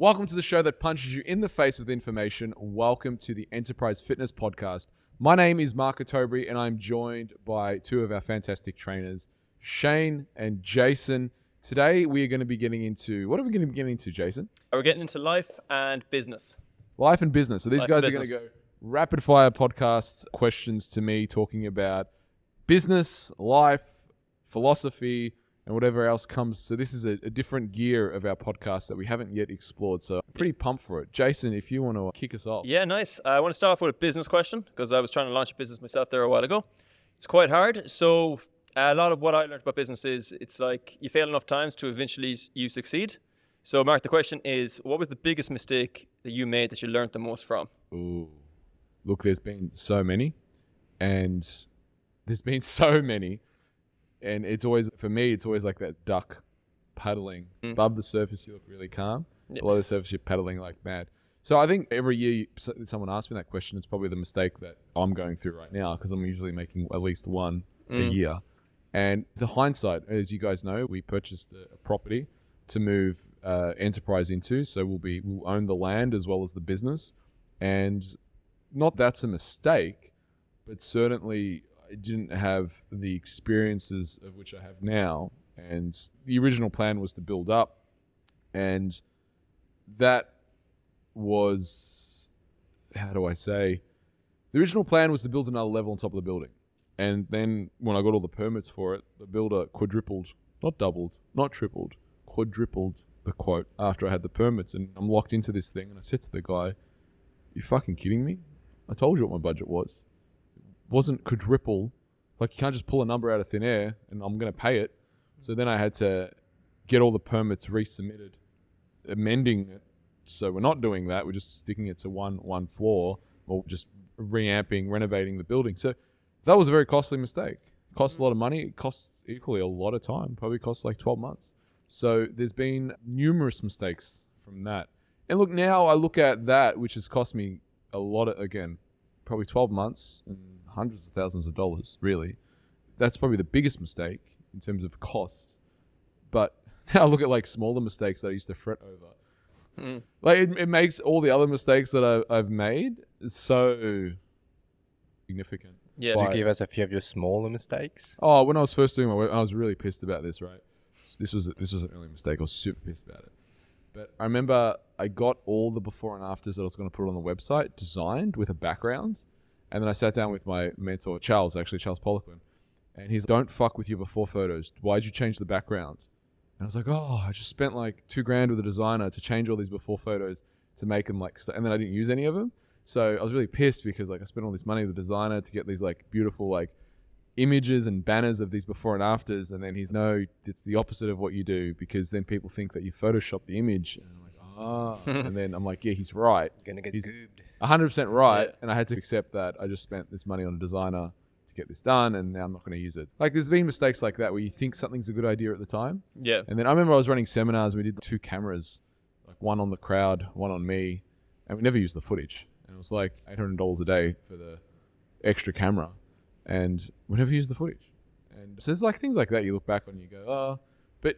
Welcome to the show that punches you in the face with information. Welcome to the Enterprise Fitness Podcast. My name is Mark Otobri, and I'm joined by two of our fantastic trainers, Shane and Jason. Today, we are going to be getting into... What are we going to be getting into, Jason? We're getting into life and business. Life and business. So these guys are going to go rapid-fire podcasts, questions to me, talking about business, life, philosophy, and whatever else comes. So this is a different gear of our podcast that we haven't yet explored. So I'm pretty pumped for it. Jason, if you want to kick us off. Yeah, nice. I want to start off with a business question because I was trying to launch a business myself there a while ago. It's quite hard. So a lot of what I learned about business is it's like you fail enough times to eventually you succeed. So Mark, the question is, what was the biggest mistake that you made that you learned the most from? Ooh. Look, there's been so many. And it's always, for me, it's always like that duck paddling. Above the surface, you look really calm. Yeah. Below the surface, you're paddling like mad. So I think every year someone asks me that question, it's probably the mistake that I'm going through right now because I'm usually making at least one a year. And the hindsight, as you guys know, we purchased a property to move Enterprise into. So we'll own the land as well as the business. And not that's a mistake, but certainly I didn't have the experiences of which I have now. And the original plan was to build up. And that was, how do I say? The original plan was to build another level on top of the building. And then when I got all the permits for it, the builder quadrupled, not doubled, not tripled, quadrupled the quote after I had the permits. And I'm locked into this thing. And I said to the guy, you fucking kidding me? I told you what my budget was. Wasn't quadruple. Like, you can't just pull a number out of thin air and I'm going to pay it. So then I had to get all the permits resubmitted, amending it. So we're not doing that. We're just sticking it to one floor or just reamping, renovating the building. So that was a very costly mistake. It cost a lot of money. It costs equally a lot of time. Probably cost like 12 months. So there's been numerous mistakes from that. And look, now I look at that, which has cost me a lot of, again, probably 12 months and hundreds of thousands of dollars, really. That's probably the biggest mistake in terms of cost. But now I look at like smaller mistakes that I used to fret over. Like it makes all the other mistakes that I've made so significant. Yeah. Could you give us a few of your smaller mistakes? Oh, when I was first doing my work, I was really pissed about this, right? This was an early mistake. I was super pissed about it. But I remember I got all the before and afters that I was going to put on the website designed with a background. And then I sat down with my mentor, Charles Poliquin. And he's, don't fuck with your before photos. Why'd you change the background? And I was like, oh, I just spent like $2,000 with a designer to change all these before photos to make them like, and then I didn't use any of them. So I was really pissed because like I spent all this money with the designer to get these like beautiful like images and banners of these before and afters. And then he's, no, it's the opposite of what you do because then people think that you Photoshopped the image. And I'm like, and then I'm like, yeah, he's right. Gonna get goobed. 100% right. Yeah. And I had to accept that I just spent this money on a designer to get this done and now I'm not going to use it. Like there's been mistakes like that where you think something's a good idea at the time. Yeah. And then I remember I was running seminars and we did 2 cameras, like one on the crowd, one on me, and we never used the footage. And it was like $800 a day for the extra camera and we never used the footage. And so there's like things like that you look back on and you go, oh, but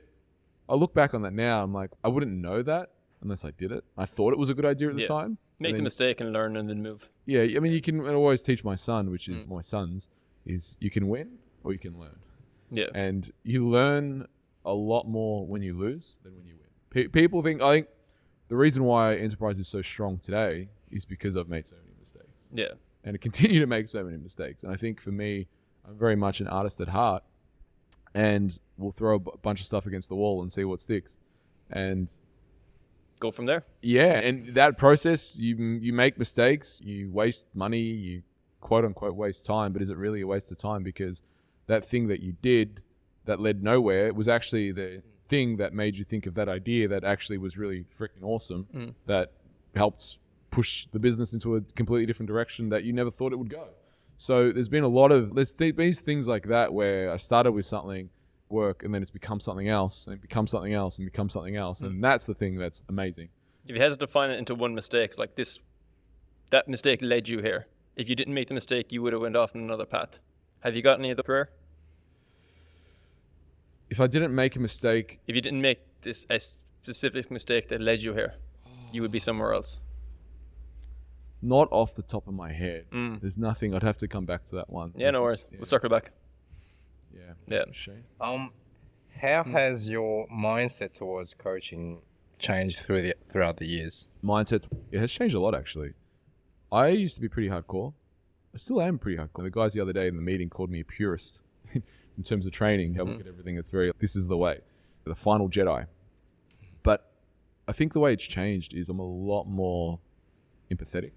I look back on that now, I'm like, I wouldn't know that unless I did it. I thought it was a good idea at the time. Make the mistake and learn and then move. Yeah, I mean, you can always teach my son, which is my sons, is you can win or you can learn. Yeah. And you learn a lot more when you lose than when you win. People think, I think the reason why Enterprise is so strong today is because I've made so many mistakes. Yeah. And I continue to make so many mistakes. And I think for me, I'm very much an artist at heart and we'll throw a bunch of stuff against the wall and see what sticks. And go from there. Yeah, and that process, you make mistakes, you waste money, you quote unquote waste time, but is it really a waste of time? Because that thing that you did that led nowhere was actually the thing that made you think of that idea that actually was really freaking awesome, that helped push the business into a completely different direction that you never thought it would go. So there's been a lot of, there's these things like that where I started with something, work, and then it's become something else and it becomes something else and becomes something else. And that's the thing that's amazing. If you had to define it into one mistake, like this, that mistake led you here. If you didn't make the mistake, you would have went off on another path. Have you got any of the career? If I didn't make a mistake... If you didn't make this a specific mistake that led you here. you would be somewhere else? Not off the top of my head. Mm. There's nothing. I'd have to come back to that one. Yeah, no worries. Yeah. We'll circle back. Yeah. Shane? How has your mindset towards coaching changed throughout the years? Mindset, it has changed a lot actually. I used to be pretty hardcore. I still am pretty hardcore. The guys the other day in the meeting called me a purist in terms of training. I look at everything. It's very, this is the way, the final Jedi. But I think the way it's changed is I'm a lot more empathetic.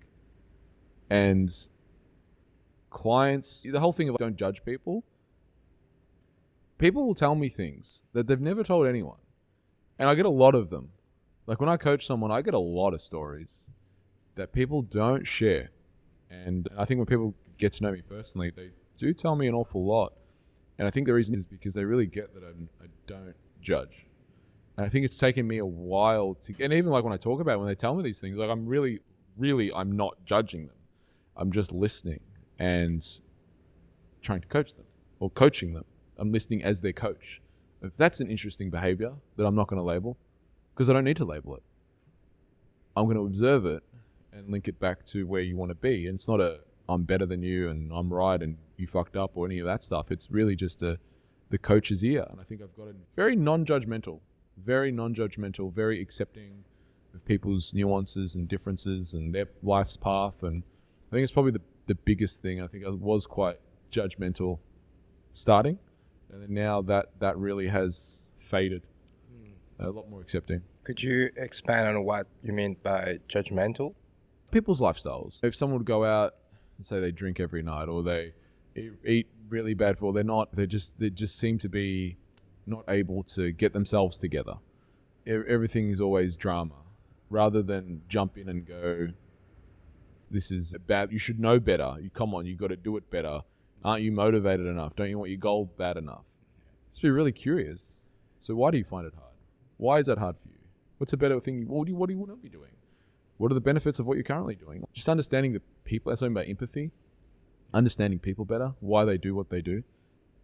And clients, the whole thing of don't judge people. People will tell me things that they've never told anyone. And I get a lot of them. Like when I coach someone, I get a lot of stories that people don't share. And I think when people get to know me personally, they do tell me an awful lot. And I think the reason is because they really get that I don't judge. And I think it's taken me a while to, and even like when I talk about it, when they tell me these things, like I'm really, I'm not judging them. I'm just listening and trying to coach them or coaching them. I'm listening as their coach. If that's an interesting behavior that I'm not going to label, because I don't need to label it. I'm going to observe it and link it back to where you want to be. And it's not a, I'm better than you and I'm right and you fucked up or any of that stuff. It's really just the coach's ear. And I think I've got a very non-judgmental, very accepting of people's nuances and differences and their life's path. And I think it's probably the biggest thing. I think I was quite judgmental starting. And then now that really has faded. A lot more accepting. Could you expand on what you mean by judgmental? People's lifestyles. If someone would go out and say they drink every night or they eat really bad food, they just seem to be not able to get themselves together. Everything is always drama rather than jump in and go, this is bad. You should know better. Come on, you got to do it better. Aren't you motivated enough? Don't you want your goal bad enough? Let's be really curious. So why do you find it hard? Why is that hard for you? What's a better thing? What do you want to be doing? What are the benefits of what you're currently doing? Just understanding the people. That's something about empathy. Understanding people better, why they do what they do,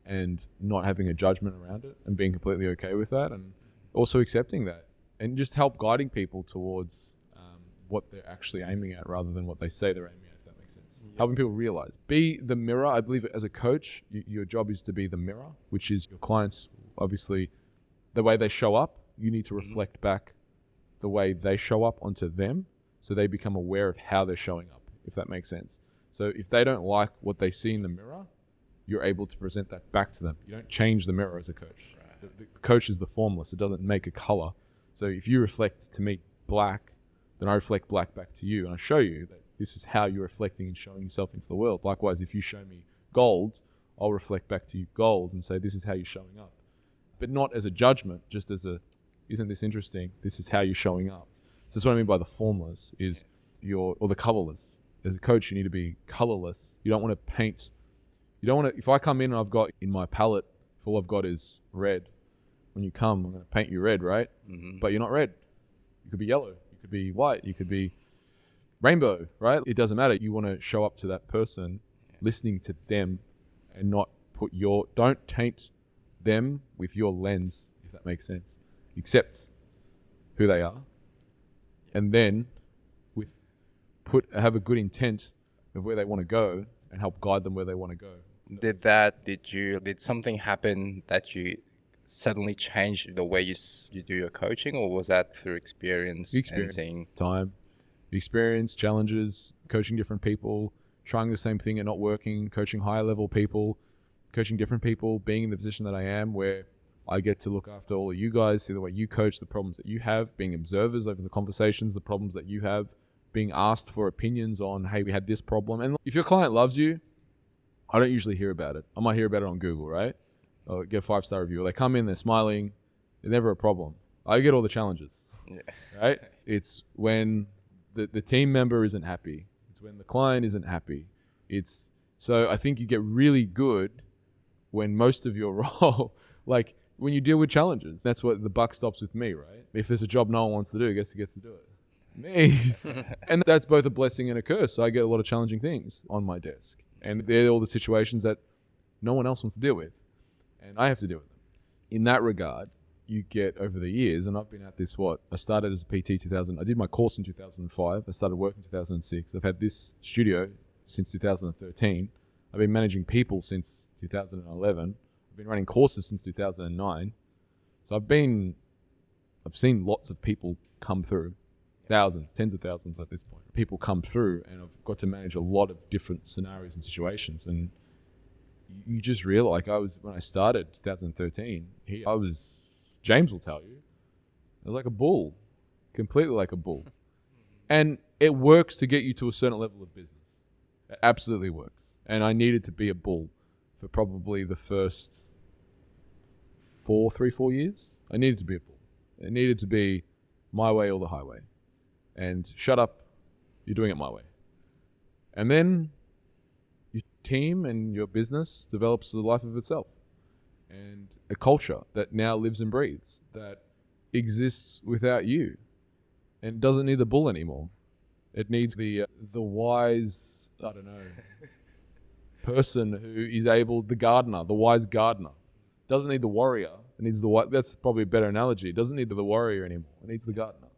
and not having a judgment around it and being completely okay with that, and also accepting that, and just help guiding people towards what they're actually aiming at rather than what they say they're aiming at, if that makes sense. Yeah. Helping people realize. Be the mirror. I believe as a coach, your job is to be the mirror, which is your clients, obviously, the way they show up, you need to reflect back the way they show up onto them so they become aware of how they're showing up, if that makes sense. So if they don't like what they see in the mirror, you're able to present that back to them. You don't change the mirror as a coach. Right. The coach is the formless. It doesn't make a color. So if you reflect to me black, then I reflect black back to you and I show you that this is how you're reflecting and showing yourself into the world. Likewise, if you show me gold, I'll reflect back to you gold and say this is how you're showing up. But not as a judgment, just as a, isn't this interesting? This is how you're showing up. So that's what I mean by the formless is or the colorless. As a coach, you need to be colorless. You don't want to paint. You don't want to, if I come in and I've got in my palette, if all I've got is red, when you come, I'm going to paint you red, right? Mm-hmm. But you're not red. You could be yellow. You could be white. You could be rainbow, right? It doesn't matter. You want to show up to that person, listening to them and not don't taint them with your lens, if that makes sense. Accept who they are. And then have a good intent of where they want to go and help guide them where they want to go. Did something happen that you suddenly changed the way you do your coaching, or was that through experience and seeing time, experience, challenges, coaching different people, trying the same thing and not working, coaching higher level people, coaching different people, being in the position that I am where I get to look after all of you guys, see the way you coach, the problems that you have, being observers over the conversations, the problems that you have, being asked for opinions on, hey, we had this problem. And if your client loves you, I don't usually hear about it. I might hear about it on Google, right? Or get a 5-star review. Or they come in, they're smiling. They're never a problem. I get all the challenges, right? It's when the team member isn't happy. It's when the client isn't happy. So I think you get really good when most of your role, like when you deal with challenges. That's what the buck stops with me, right? If there's a job no one wants to do, guess who gets to do it? Me. And that's both a blessing and a curse. So I get a lot of challenging things on my desk. And they're all the situations that no one else wants to deal with. And I have to deal with them. In that regard, you get over the years, and I've been at this, I started as a PT 2000. I did my course in 2005. I started work in 2006. I've had this studio since 2013. I've been managing people since 2011. I've been running courses since 2009. So I've seen lots of people come through, thousands, tens of thousands at this point. People come through, and I've got to manage a lot of different scenarios and situations. And you just realize, when I started 2013, James will tell you, I was like a bull, completely like a bull. And it works to get you to a certain level of business. It absolutely works. And I needed to be a bull for probably the first 4 years. I needed to be a bull. It needed to be my way or the highway. And shut up, you're doing it my way. And then your team and your business develops the life of itself. And a culture that now lives and breathes, that exists without you, and doesn't need the bull anymore. It needs the wise, person who is the gardener, the wise gardener. Doesn't need the warrior. It needs that's probably a better analogy. It doesn't need the warrior anymore. It needs the gardener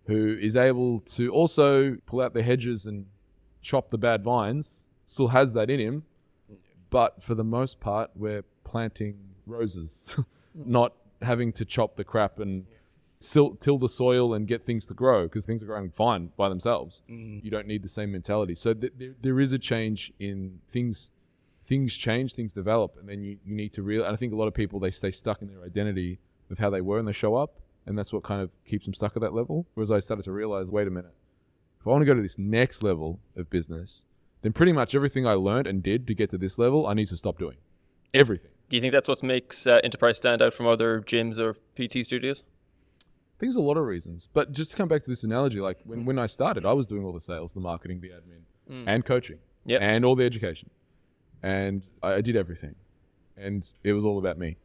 who is able to also pull out the hedges and chop the bad vines. Still has that in him, but for the most part, we're planting roses, not having to chop the crap and till the soil and get things to grow, because things are growing fine by themselves. You don't need the same mentality. So there is a change in things. Things change, things develop, and then you need to realize. And I think a lot of people, they stay stuck in their identity of how they were and they show up, and that's what kind of keeps them stuck at that level. Whereas I started to realize, wait a minute, if I want to go to this next level of business, then pretty much everything I learned and did to get to this level, I need to stop doing. Everything. Do you think that's what makes Enterprise stand out from other gyms or PT studios? I think there's a lot of reasons. But just to come back to this analogy, like when I started, I was doing all the sales, the marketing, the admin, and coaching, and all the education. And I did everything. And it was all about me.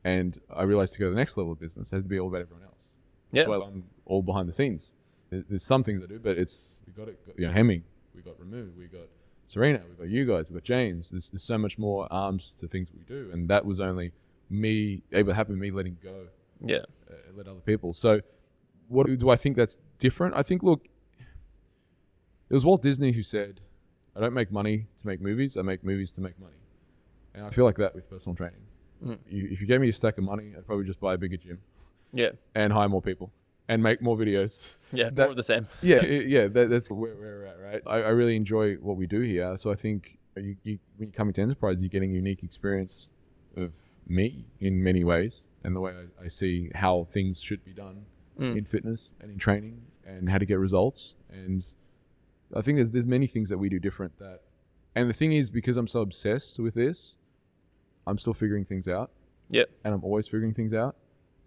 And I realized to go to the next level of business, it had to be all about everyone else. That's why I'm all behind the scenes. There's some things I do, but we got it. Hemming, we got Remove, we got Serena, we got you guys, we got James. There's so much more arms to things we do. And that was only me letting go. Yeah. Let other people. So what do I think that's different? I think, look, it was Walt Disney who said, I don't make money to make movies, I make movies to make money. And I feel like that with personal training. If you gave me a stack of money, I'd probably just buy a bigger gym. Yeah. And hire more people. And make more videos. Yeah, more of the same. Yeah, that's where we're at, right? I really enjoy what we do here. So I think when you come into Enterprise, you're getting a unique experience of me in many ways, and the way I see how things should be done in fitness and in training, and how to get results. And I think there's many things that we do different and the thing is, because I'm so obsessed with this, I'm still figuring things out. Yeah. And I'm always figuring things out.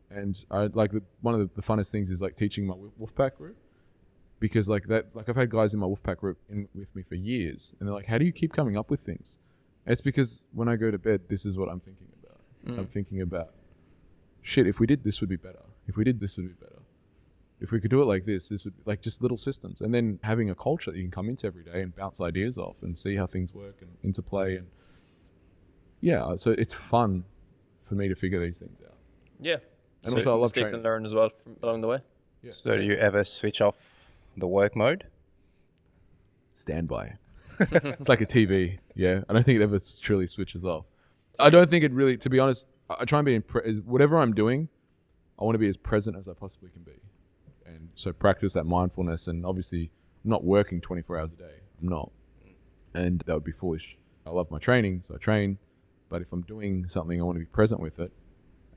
And I like one of the funnest things is like teaching my Wolfpack group, because I've had guys in my Wolfpack group with me for years, and they're like, how do you keep coming up with things? And it's because when I go to bed, this is what I'm thinking about. I'm thinking about, shit, if we did this would be better. If we did this would be better. If we could do it like this would be like just little systems. And then having a culture that you can come into every day and bounce ideas off and see how things work and interplay. And so it's fun for me to figure these things out. Yeah. And also I love mistakes and learn as well along the way. Yeah. So do you ever switch off the work mode? Standby. It's like a TV. Yeah. I don't think it ever truly switches off. I don't think it really, to be honest, I try and be, whatever I'm doing, I want to be as present as I possibly can be. And so practice that mindfulness, and obviously I'm not working 24 hours a day. I'm not. And that would be foolish. I love my training, so I train. But if I'm doing something, I want to be present with it.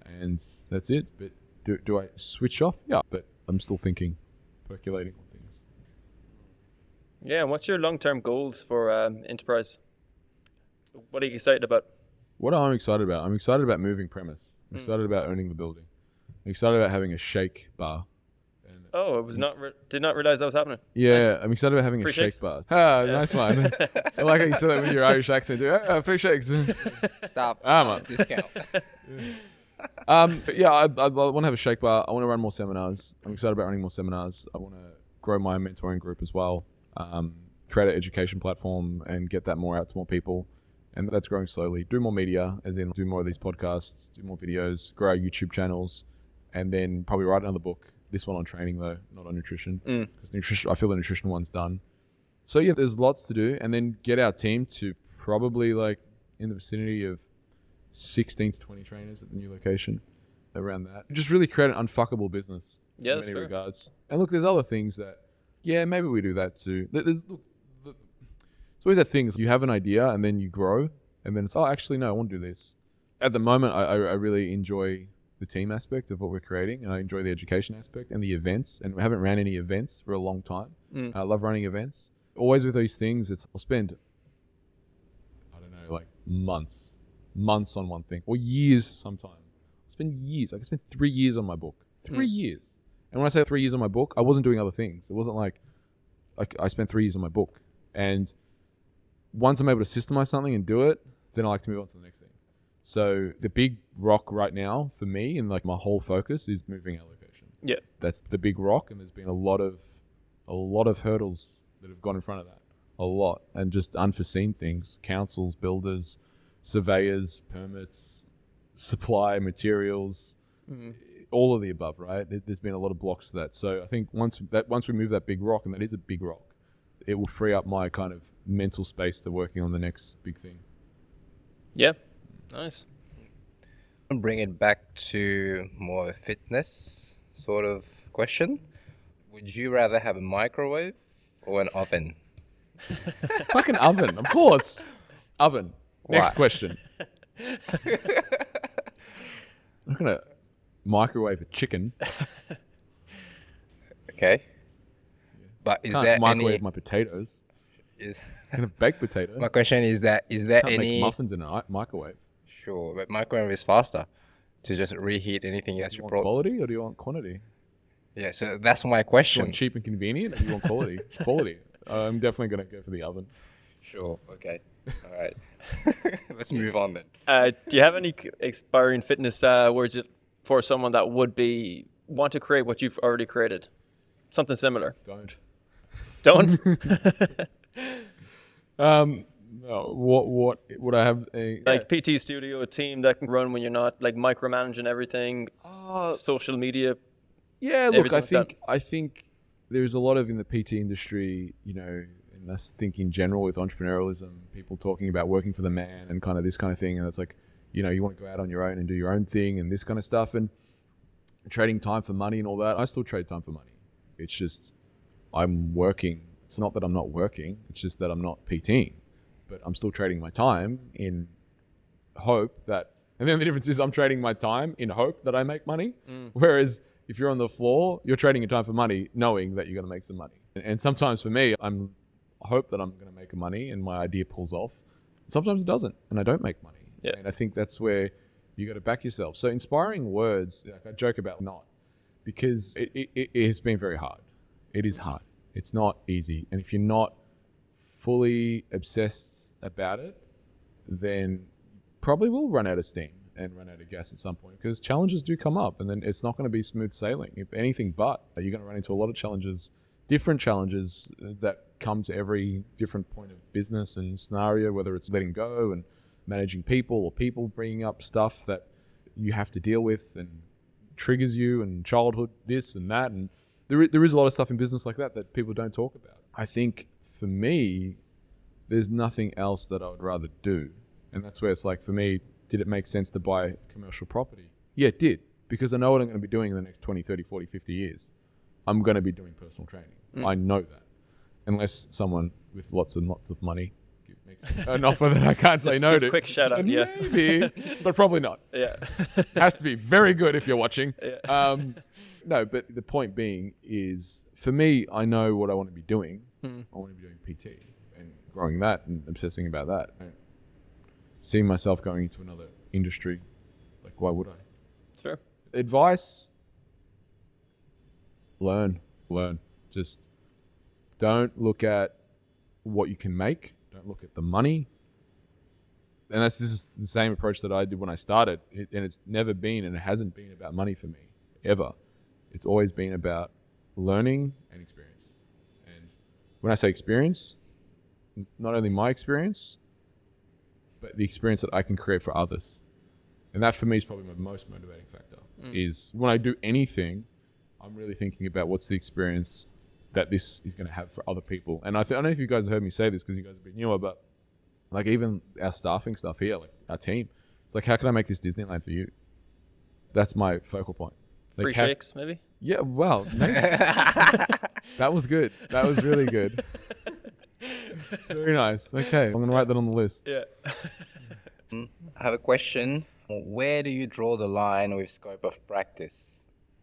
And that's it. But do I switch off? Yeah, but I'm still thinking, percolating on things. Yeah, and what's your long-term goals for Enterprise? What are you excited about? What I'm excited about? I'm excited about moving premise. I'm excited about owning the building. I'm excited about having a shake bar. Oh, it was did not realize that was happening. Yeah, nice. I'm excited about having free a shakes? shake bar. Ah, yeah. Nice one. I like how you said that with your Irish accent. Free shakes. Stop. Man. Discount. But yeah, I want to have a shake bar. I want to run more seminars. I'm excited about running more seminars. I want to grow my mentoring group as well. Create an education platform and get that more out to more people. And that's growing slowly. Do more media, as in do more of these podcasts, do more videos, grow our YouTube channels, and then probably write another book. This one on training though, not on nutrition. Because nutrition, I feel the nutrition one's done. So yeah, there's lots to do. And then get our team to probably like in the vicinity of 16 to 20 trainers at the new location, around that. Just really create an unfuckable business in many regards. And look, there's other things that, yeah, maybe we do that too. It's always that thing, you have an idea and then you grow and then it's, oh, actually, no, I want to do this. At the moment, I really enjoy the team aspect of what we're creating, and I enjoy the education aspect and the events, and we haven't ran any events for a long time. I love running events. Always with these things, I'll spend, I don't know, like months on one thing, or years sometimes. I spend years. I spent 3 years on my book. 3 years. And when I say 3 years on my book, I wasn't doing other things. It wasn't like I spent 3 years on my book. And once I'm able to systemize something and do it, then I like to move on to the next thing. So the big rock right now for me, and like my whole focus, is moving our location. Yeah. That's the big rock, and there's been a lot of hurdles that have gone in front of that. A lot. And just unforeseen things. Councils, builders, surveyors, permits, supply, materials, all of the above, right? There's been a lot of blocks to that. So I think once we move that big rock, and that is a big rock, it will free up my kind of mental space to working on the next big thing. Yeah, nice. Bring it back to more fitness sort of question. Would you rather have a microwave or an oven? Fucking oven, of course. Oven. Next question. I'm not going to microwave a chicken. Okay. But is Can't there microwave any... my potatoes. Is... Kind of baked potato. My question is there Can't any... make muffins in a microwave. Sure, but microwave is faster to just reheat anything that Do you you want brought. quality or do you want quantity? Yeah, so that's my Do you question. want cheap and convenient or do you want quality? Quality. I'm definitely going to go for the oven. Sure, okay. All right. Let's move on then. Do you have any inspiring fitness words for someone that would want to create what you've already created? Something similar. Don't. Don't? What would I have? PT studio, a team that can run when you're not like micromanaging everything, social media. Yeah, look, everything I think there's a lot of in the PT industry, you know, and I think in general with entrepreneurialism, people talking about working for the man and kind of this kind of thing, and it's like, you know, you want to go out on your own and do your own thing and this kind of stuff, and trading time for money and all that. I still trade time for money. It's just I'm working. It's not that I'm not working. It's just that I'm not PTing, but I'm still trading my time in hope that. And then the difference is I'm trading my time in hope that I make money, whereas if you're on the floor, you're trading your time for money, knowing that you're going to make some money. And sometimes for me, I hope that I'm going to make money and my idea pulls off. Sometimes it doesn't, and I don't make money. Yeah. And I think that's where you got to back yourself. So inspiring words, like I joke about not, because it has been very hard. It is hard. It's not easy. And if you're not fully obsessed about it, then probably will run out of steam and run out of gas at some point, because challenges do come up, and then it's not going to be smooth sailing. If anything but, you're going to run into a lot of challenges, different challenges that come to every different point of business and scenario, whether it's letting go and managing people, or people bringing up stuff that you have to deal with and triggers you, and childhood, this and that. And there is a lot of stuff in business like that people don't talk about. I think for me, there's nothing else that I would rather do. And that's where it's like, for me, did it make sense to buy commercial property? Yeah, it did, because I know what I'm going to be doing in the next 20, 30, 40, 50 years. I'm going to be doing personal training. I know that. Unless someone with lots and lots of money makes an offer that I can't say no to. Quick shout out, yeah. Maybe, but probably not. Yeah. Has to be very good if you're watching. Yeah. No, but the point being is, for me, I know what I want to be doing. I want to be doing PT and growing that and obsessing about that. I don't see myself going into another industry. Like, why would I? It's fair. Advice: learn. Just don't look at what you can make. Don't look at the money. And this is the same approach that I did when I started. And it's never been, and it hasn't been about money for me, ever. It's always been about learning and experience. And when I say experience, not only my experience, but the experience that I can create for others. And that for me is probably my most motivating factor. Is when I do anything, I'm really thinking about what's the experience that this is going to have for other people. And I don't know if you guys have heard me say this because you guys have been newer, but like even our staffing stuff here, like our team, it's like, how can I make this Disneyland for you? That's my focal point. Like Free shakes, maybe? Yeah, well, that was good. That was really good. Very nice. Okay, I'm going to write that on the list. Yeah. I have a question. Where do you draw the line with scope of practice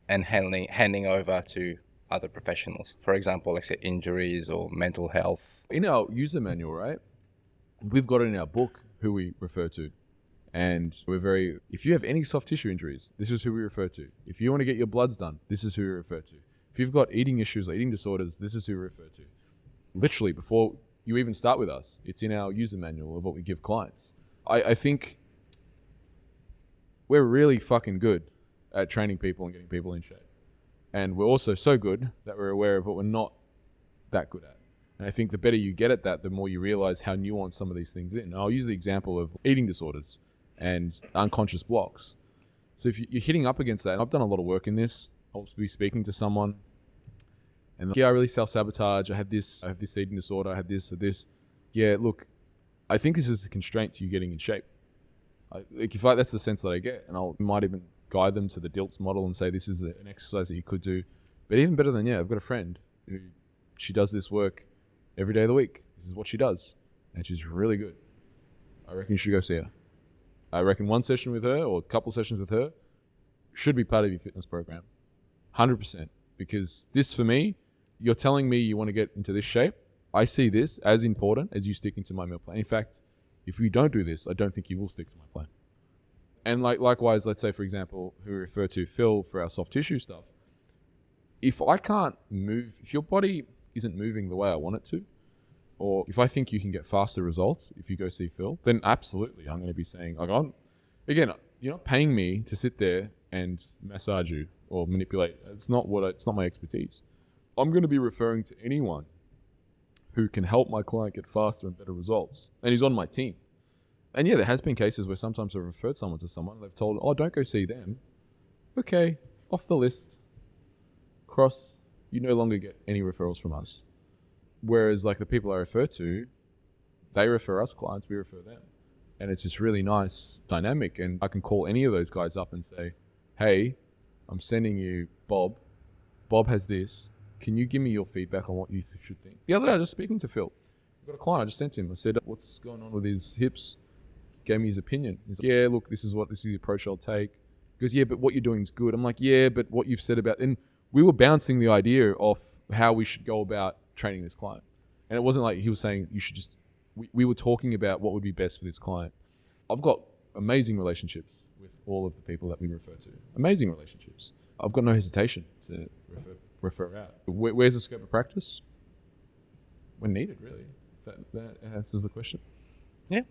and handing over to other professionals? For example, like say injuries or mental health. In our user manual, right, we've got it in our book who we refer to. And if you have any soft tissue injuries, this is who we refer to. If you want to get your bloods done, this is who we refer to. If you've got eating issues or eating disorders, this is who we refer to. Literally, before you even start with us, it's in our user manual of what we give clients. I think we're really fucking good at training people and getting people in shape. And we're also so good that we're aware of what we're not that good at. And I think the better you get at that, the more you realize how nuanced some of these things are. And I'll use the example of eating disorders and unconscious blocks. So if you're hitting up against that, and I've done a lot of work in this, I'll be speaking to someone and I really self-sabotage. I have this eating disorder. I have this or this. Yeah, look, I think this is a constraint to you getting in shape. That's the sense that I get. And I might even guide them to the DILTS model and say, this is an exercise that you could do. But even better than, I've got a friend who, she does this work every day of the week. This is what she does. And she's really good. I reckon you should go see her. I reckon one session with her or a couple sessions with her should be part of your fitness program. 100%. Because this, for me, you're telling me you want to get into this shape. I see this as important as you sticking to my meal plan. In fact, if you don't do this, I don't think you will stick to my plan. And likewise, let's say, for example, who we refer to Phil for our soft tissue stuff. If I can't move, if your body isn't moving the way I want it to, or if I think you can get faster results if you go see Phil, then absolutely I'm going to be saying, again, you're not paying me to sit there and massage you or manipulate. It's not my expertise. I'm going to be referring to anyone who can help my client get faster and better results. And he's on my team. And there has been cases where sometimes I've referred someone to someone and they've told, don't go see them. Okay, off the list. Cross, you no longer get any referrals from us. Whereas like the people I refer to, they refer us clients, we refer them. And it's this really nice dynamic. And I can call any of those guys up and say, hey, I'm sending you Bob. Bob has this. Can you give me your feedback on what you should think? The other day I was just speaking to Phil. I've got a client, I just sent him. I said, what's going on with his hips? He gave me his opinion. He's like, look, this is the approach I'll take. He goes, but what you're doing is good. I'm like, but what you've said about, and we were bouncing the idea of how we should go about training this client. And it wasn't like he was saying you should just, we were talking about what would be best for this client. I've got amazing relationships with all of the people that we refer to. Amazing relationships. I've got no hesitation to refer out. Where's the scope of practice? When needed, really. That answers the question. Yeah,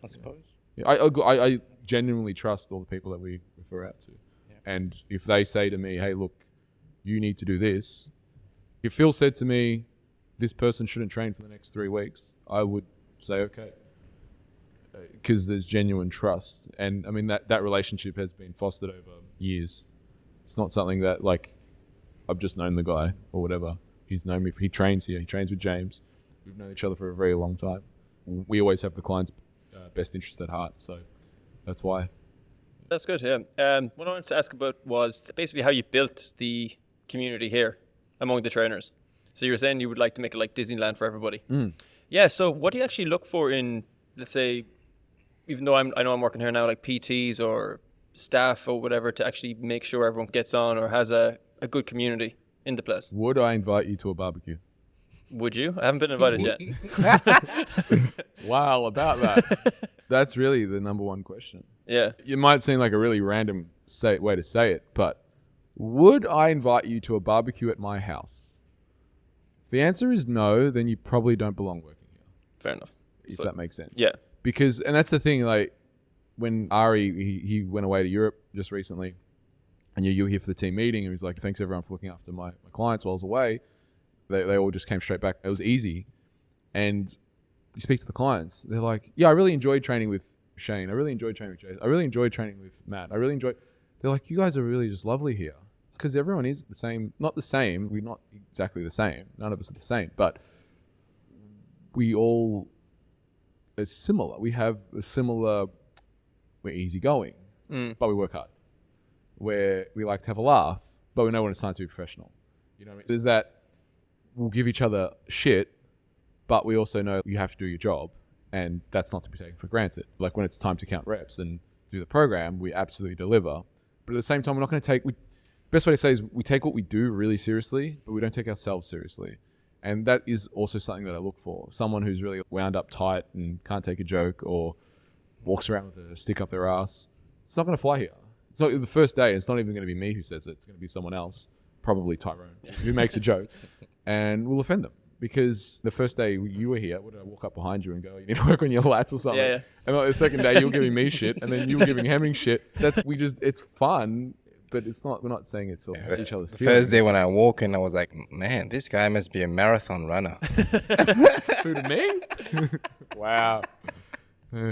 I suppose. Yeah, I genuinely trust all the people that we refer out to. Yeah. And if they say to me, hey, look, you need to do this. If Phil said to me, this person shouldn't train for the next 3 weeks, I would say, okay. Because there's genuine trust. And I mean, that relationship has been fostered over years. It's not something that like, I've just known the guy or whatever. He's known me. He trains here. He trains with James. We've known each other for a very long time. We always have the client's best interest at heart. So that's why. That's good, yeah. What I wanted to ask about was basically how you built the community here among the trainers. So you were saying you would like to make it like Disneyland for everybody. Yeah, so what do you actually look for in, let's say, even though I know I'm working here now, like PTs or staff or whatever, to actually make sure everyone gets on or has a good community in the place? Would I invite you to a barbecue? Would you? I haven't been invited yet. Wow, about that. That's really the number one question. Yeah. It might seem like a really random way to say it, but would I invite you to a barbecue at my house? If the answer is no, then you probably don't belong working here. Fair enough. If that makes sense. Yeah. Because, and that's the thing, like, when Ari, he went away to Europe just recently, and you were here for the team meeting, and he was like, thanks everyone for looking after my clients while I was away. They all just came straight back. It was easy. And you speak to the clients, they're like, yeah, I really enjoyed training with Shane. I really enjoyed training with Jason. I really enjoyed training with Matt. They're like, you guys are really just lovely here. It's because everyone is the same. Not the same. We're not exactly the same. None of us are the same. But we all are similar. We have a similar, we're easygoing, but we work hard. Where we like to have a laugh, but we know when it's time to be professional. You know what I mean? There's that we'll give each other shit, but we also know you have to do your job, and that's not to be taken for granted. Like when it's time to count reps and do the program, we absolutely deliver. But at the same time, we're not going to take... best way to say is we take what we do really seriously, but we don't take ourselves seriously. And that is also something that I look for. Someone who's really wound up tight and can't take a joke or walks around with a stick up their ass. It's not going to fly here. It's not the first day. It's not even going to be me who says it. It's going to be someone else, probably Tyrone, who makes a joke, and we'll offend them. Because the first day you were here, would I walk up behind you and go, you need to work on your lats or something? Yeah. And like the second day, you were giving me shit, and then you were giving Hemming shit. It's fun, but it's not. We're not saying it's each other's. The first day when I walk in, I was like, man, this guy must be a marathon runner. Who, to me? Wow.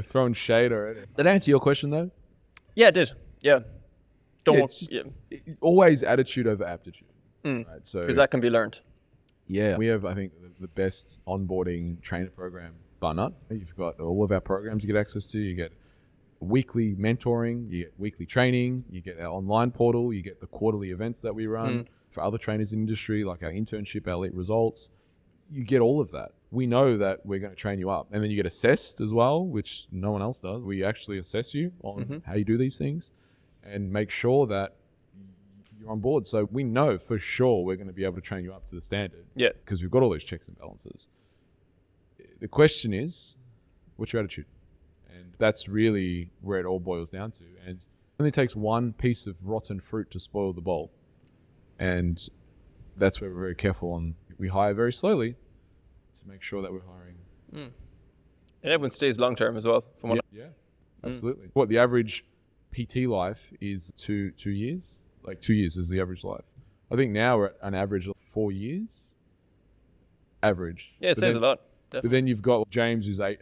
Throwing shade already. Did that answer your question though? Yeah, it did. Yeah. Always attitude over aptitude. Right? So because that can be learned. Yeah, we have, I think, the best onboarding trainer program, bar none. You've got all of our programs you get access to. You get weekly mentoring, you get weekly training, you get our online portal, you get the quarterly events that we run for other trainers in the industry, like our internship, our elite results. You get all of that. We know that we're going to train you up. And then you get assessed as well, which no one else does. We actually assess you on how you do these things and make sure that you're on board. So we know for sure we're going to be able to train you up to the standard. Yeah. Because we've got all those checks and balances. The question is, what's your attitude? And that's really where it all boils down to. And it only takes one piece of rotten fruit to spoil the bowl. And that's where we're very careful on. We hire very slowly to make sure that we're hiring. And everyone stays long term as well. From what yeah, absolutely. What the average PT life is 2 years? Like 2 years is the average life. I think now we're at an average of 4 years. Average. Yeah, it says a lot. Definitely. But then you've got James, who's 8,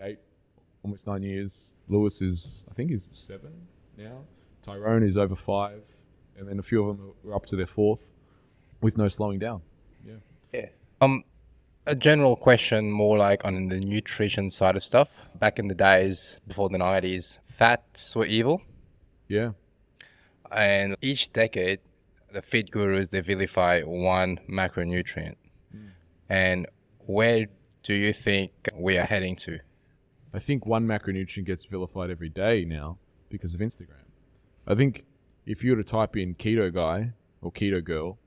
almost 9 years. Lewis is, I think he's 7 now. Tyrone is over 5. And then a few of them are up to their 4th with no slowing down. Yeah. A general question, more like on the nutrition side of stuff. Back in the days, before the 90s, fats were evil. Yeah. And each decade, the fit gurus, they vilify one macronutrient. And where do you think we are heading to? I think one macronutrient gets vilified every day now because of Instagram. I think if you were to type in keto guy or keto girl,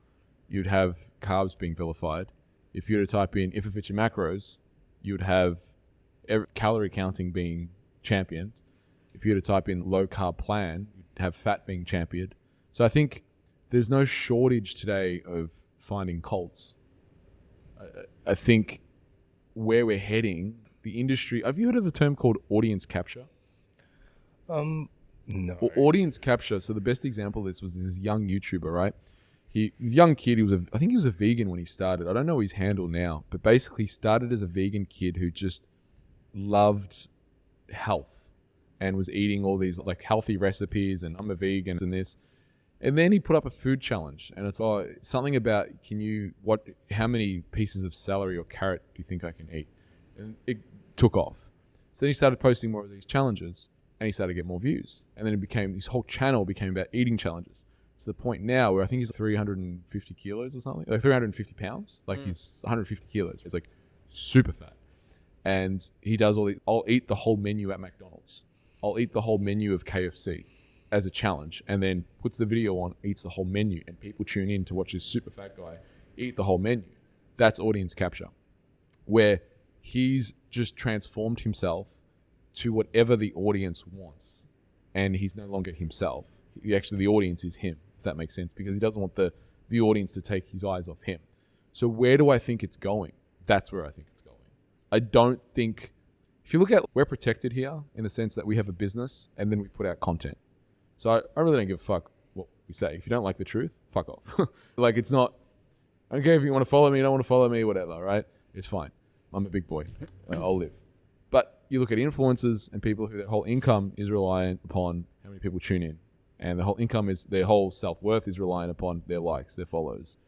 you'd have carbs being vilified. If you were to type in if it fits your macros, you'd have calorie counting being championed. If you were to type in low carb plan, you'd have fat being championed. So I think there's no shortage today of finding cults. I think where we're heading, the industry... Have you heard of the term called audience capture? No. Well, audience capture, so the best example of this was this young YouTuber, right? Young kid, I think he was a vegan when he started. I don't know his handle now, but basically he started as a vegan kid who just loved health and was eating all these like healthy recipes and I'm a vegan and this. And then he put up a food challenge and it's something about how many pieces of celery or carrot do you think I can eat? And it took off. So then he started posting more of these challenges and he started to get more views. And then his whole channel became about eating challenges. To the point now where I think he's 350 kilos or something, like 350 pounds. Like he's 150 kilos. It's like super fat. And he does I'll eat the whole menu at McDonald's. I'll eat the whole menu of KFC as a challenge. And then puts the video on, eats the whole menu. And people tune in to watch this super fat guy eat the whole menu. That's audience capture. Where he's just transformed himself to whatever the audience wants. And he's no longer himself. The audience is him. If that makes sense, because he doesn't want the audience to take his eyes off him. So where do I think it's going? That's where I think it's going. I don't think, if you look at, we're protected here in the sense that we have a business and then we put out content. So I really don't give a fuck what we say. If you don't like the truth, fuck off. Like it's not, I don't care if you want to follow me, you don't want to follow me, whatever, right? It's fine. I'm a big boy. I'll live. you look at influencers and people who their whole income is reliant upon how many people tune in. And the whole income is, their whole self-worth is reliant upon their likes, their follows.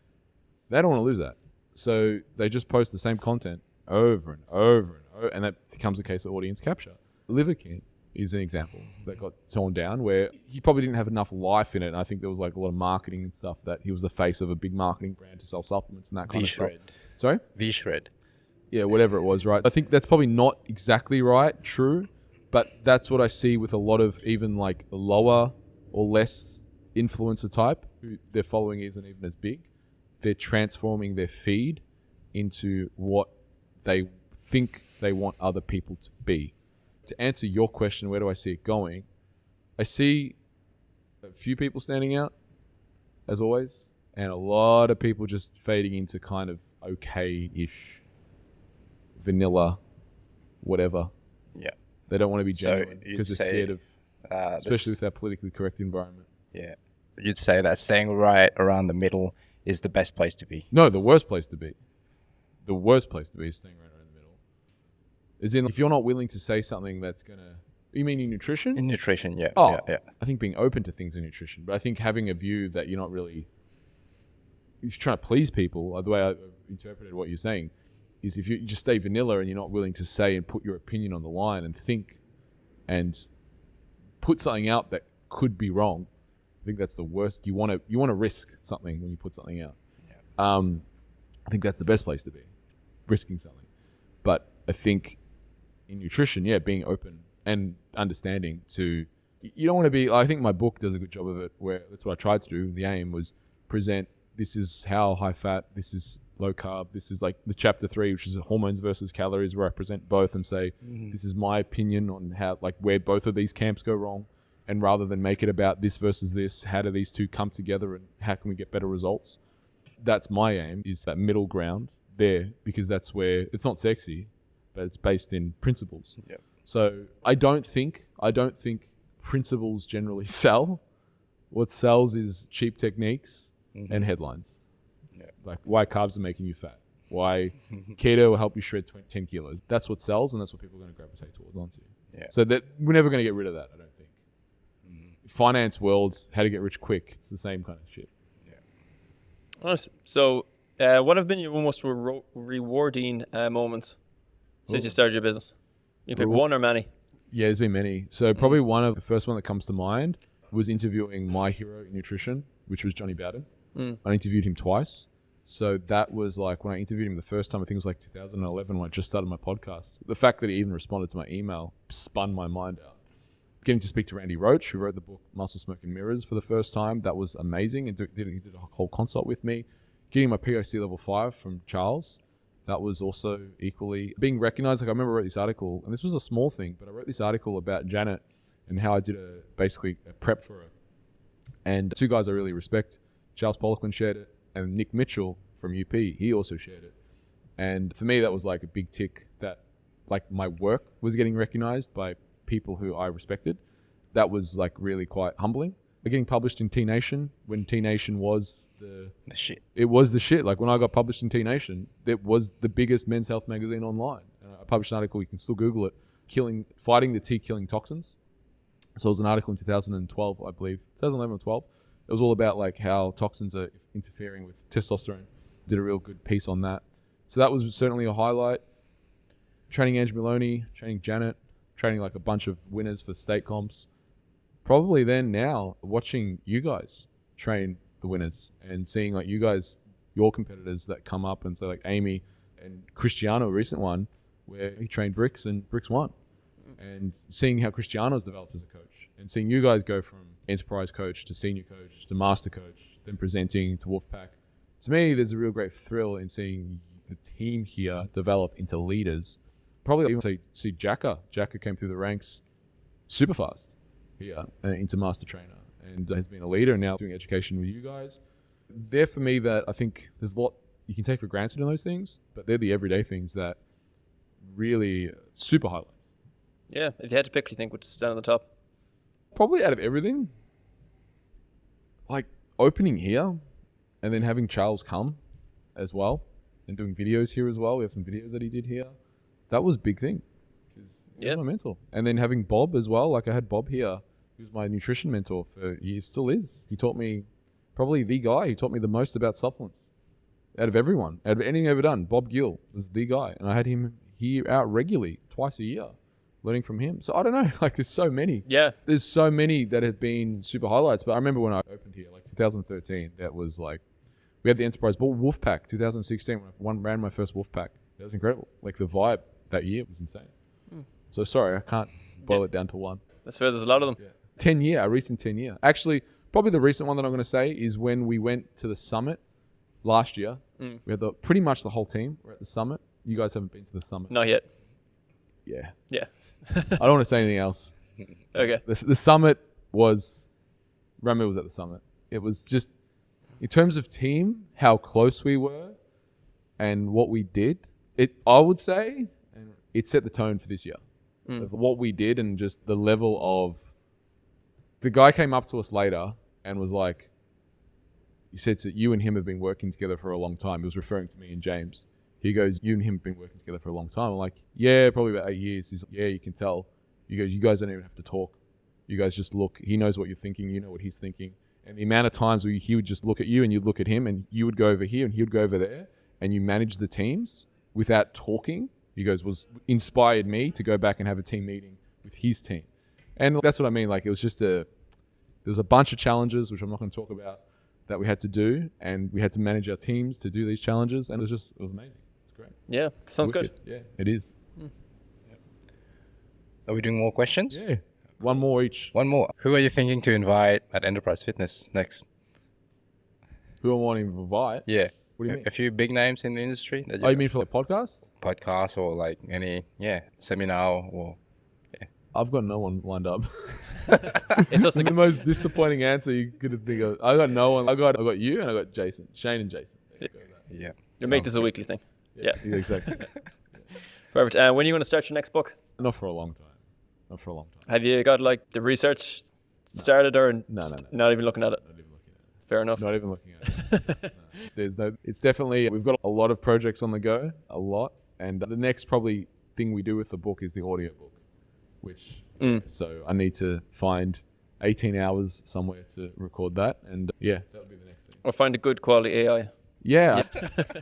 They don't want to lose that. So they just post the same content over and over and over. And that becomes a case of audience capture. Liver King is an example that got torn down where he probably didn't have enough life in it. And I think there was like a lot of marketing and stuff that he was the face of a big marketing brand to sell supplements and that kind of stuff. Sorry? V-Shred. Yeah, whatever it was, right? I think that's probably not exactly right, true, but that's what I see with a lot of even like lower or less influencer type who their following isn't even as big. They're transforming their feed into what they think they want other people to be. To answer your question, where do I see it going? I see a few people standing out, as always, and a lot of people just fading into kind of okay-ish, vanilla, whatever. Yeah. They don't want to be genuine because they're scared of, especially with our politically correct environment. Yeah. You'd say that staying right around the middle is the best place to be. No, the worst place to be. The worst place to be is staying right around the middle. As in, if you're not willing to say something that's going to... You mean in nutrition? In nutrition, yeah. Oh, yeah. I think being open to things in nutrition. But I think having a view that you're not really... You're trying to please people, the way I interpreted what you're saying, is if you just stay vanilla and you're not willing to say and put your opinion on the line and think and put something out that could be wrong, I think that's the worst. You want to risk something when you put something out. Yeah. I think that's the best place to be, risking something. But I think in nutrition, yeah, being open and understanding to, you don't want to be, I think my book does a good job of it, where that's what I tried to do. The aim was present, this is how high fat, this is low carb, this is like the chapter 3, which is hormones versus calories, where I present both and say, this is my opinion on how, like where both of these camps go wrong. And rather than make it about this versus this, how do these two come together and how can we get better results? That's my aim, is that middle ground there, because that's where it's not sexy, but it's based in principles. Yep. So I don't think principles generally sell. What sells is cheap techniques and headlines. Yep. Like why carbs are making you fat, why keto will help you shred 10 kilos. That's what sells, and that's what people are going to gravitate towards onto. Yeah. So that we're never going to get rid of that, I don't think. Finance worlds, how to get rich quick. It's the same kind of shit. Yeah. Nice. So, what have been your most rewarding moments since you started your business? You pick one or many? Yeah, there's been many. So probably one of the first one that comes to mind was interviewing my hero in nutrition, which was Johnny Bowden. I interviewed him twice. So that was like when I interviewed him the first time, I think it was like 2011 when I just started my podcast. The fact that he even responded to my email spun my mind out. Getting to speak to Randy Roach, who wrote the book Muscle, Smoke and Mirrors for the first time, that was amazing, and he did a whole consult with me. Getting my POC level 5 from Charles, that was also equally being recognized. Like I remember I wrote this article, and this was a small thing, but I wrote this article about Janet and how I did basically a prep for her. And two guys I really respect, Charles Poliquin shared it, and Nick Mitchell from UP, he also shared it. And for me, that was like a big tick that like my work was getting recognized by people who I respected. That was like really quite humbling. Getting published in T Nation when T Nation was the shit. It was the shit. Like when I got published in T Nation, it was the biggest men's health magazine online. I published an article, you can still Google it, fighting the T killing toxins. So it was an article in 2012, I believe, 2011 or 12. It was all about like how toxins are interfering with testosterone. Did a real good piece on that. So that was certainly a highlight. Training Ange Maloney, training Janet, training like a bunch of winners for state comps. Probably then now watching you guys train the winners and seeing like you guys, your competitors that come up, and so like Amy and Cristiano, a recent one where he trained Bricks and Bricks won, and seeing how Cristiano's developed as a coach and seeing you guys go from enterprise coach to senior coach to master coach, then presenting to Wolfpack. To me, there's a real great thrill in seeing the team here develop into leaders. Probably even see Jacka. Jacka came through the ranks super fast here into master trainer and has been a leader and now doing education with you guys. They're for me that I think there's a lot you can take for granted in those things, but they're the everyday things that really super highlights. Yeah, if you had to pick, do you think would stand on the top? Probably out of everything, like opening here and then having Charles come as well and doing videos here as well. We have some videos that he did here. That was a big thing. He was my mentor. And then having Bob as well. Like I had Bob here, who's my nutrition mentor for years, still is. He taught me, probably the guy who taught me the most about supplements out of everyone, out of anything I've ever done. Bob Gill was the guy. And I had him here out regularly, twice a year, learning from him. So I don't know, like there's so many. Yeah. There's so many that have been super highlights. But I remember when I opened here, like 2013, that was like, we had the Enterprise Ball Wolfpack 2016 when I ran my first Wolfpack. That was incredible. Like the vibe that year was insane. So sorry, I can't boil it down to one. That's fair. There's a lot of them. Yeah. 10 year, a recent 10 year. Actually, probably the recent one that I'm going to say is when we went to the summit last year. We had pretty much the whole team were at the summit. You guys haven't been to the summit. Not yet. Yeah. Yeah. I don't want to say anything else. Okay. The summit was, Rami was at the summit. It was just, in terms of team, how close we were and what we did, I would say, it set the tone for this year. Of what we did and just the level of, the guy came up to us later and was like, he said that you and him have been working together for a long time. He was referring to me and James. He goes, you and him have been working together for a long time. I'm like, yeah, probably about 8 years. He's like, yeah, you can tell. He goes, you guys don't even have to talk. You guys just look. He knows what you're thinking. You know what he's thinking. And the amount of times where he would just look at you and you'd look at him and you would go over here and he would go over there and you manage the teams without talking, he goes, was inspired me to go back and have a team meeting with his team. And that's what I mean. Like it was just there was a bunch of challenges, which I'm not going to talk about, that we had to do. And we had to manage our teams to do these challenges. And it was amazing. It's great. Yeah. Sounds Wicked. good. Yeah, it is. Are we doing more questions? Yeah. One more each. One more. Who are you thinking to invite at Enterprise Fitness next? Who I want to invite? Yeah. What do you mean? A few big names in the industry. That Oh, you mean for the podcast? podcast or like any seminar or I've got no one lined up. It's also the most disappointing answer you could think of. I got no one. I got you and I got Jason, Shane and Jason. yeah. you make this a weekly thing. Yeah. Exactly. Perfect. When are you going to start your next book? Not for a long time. Not for a long time. Have you got like the research started or No. not even looking at it? Not even looking at it. Fair enough. Not even looking at it. No. It's definitely, we've got a lot of projects on the go, a lot. And the next probably thing we do with the book is the audio book, which, so I need to find 18 hours somewhere to record that. And that would be the next thing. Or find a good quality AI. Yeah.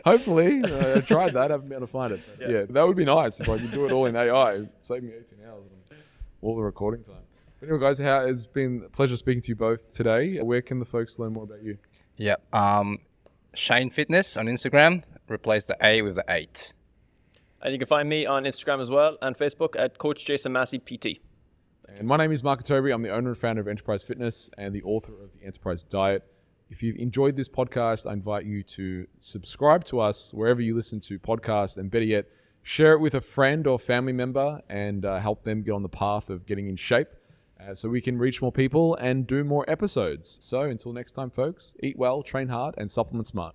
Hopefully. I tried that. I haven't been able to find it. But yeah, that would be nice if I could do it all in AI. It'd save me 18 hours and all the recording time. But anyway, guys, it's been a pleasure speaking to you both today. Where can the folks learn more about you? Yeah. Shane Fitness on Instagram. Replace the A with the 8. And you can find me on Instagram as well and Facebook at Coach Jason Massey PT. And my name is Mark Toby. I'm the owner and founder of Enterprise Fitness and the author of the Enterprise Diet. If you've enjoyed this podcast, I invite you to subscribe to us wherever you listen to podcasts, and better yet, share it with a friend or family member and help them get on the path of getting in shape so we can reach more people and do more episodes. So until next time, folks, eat well, train hard, and supplement smart.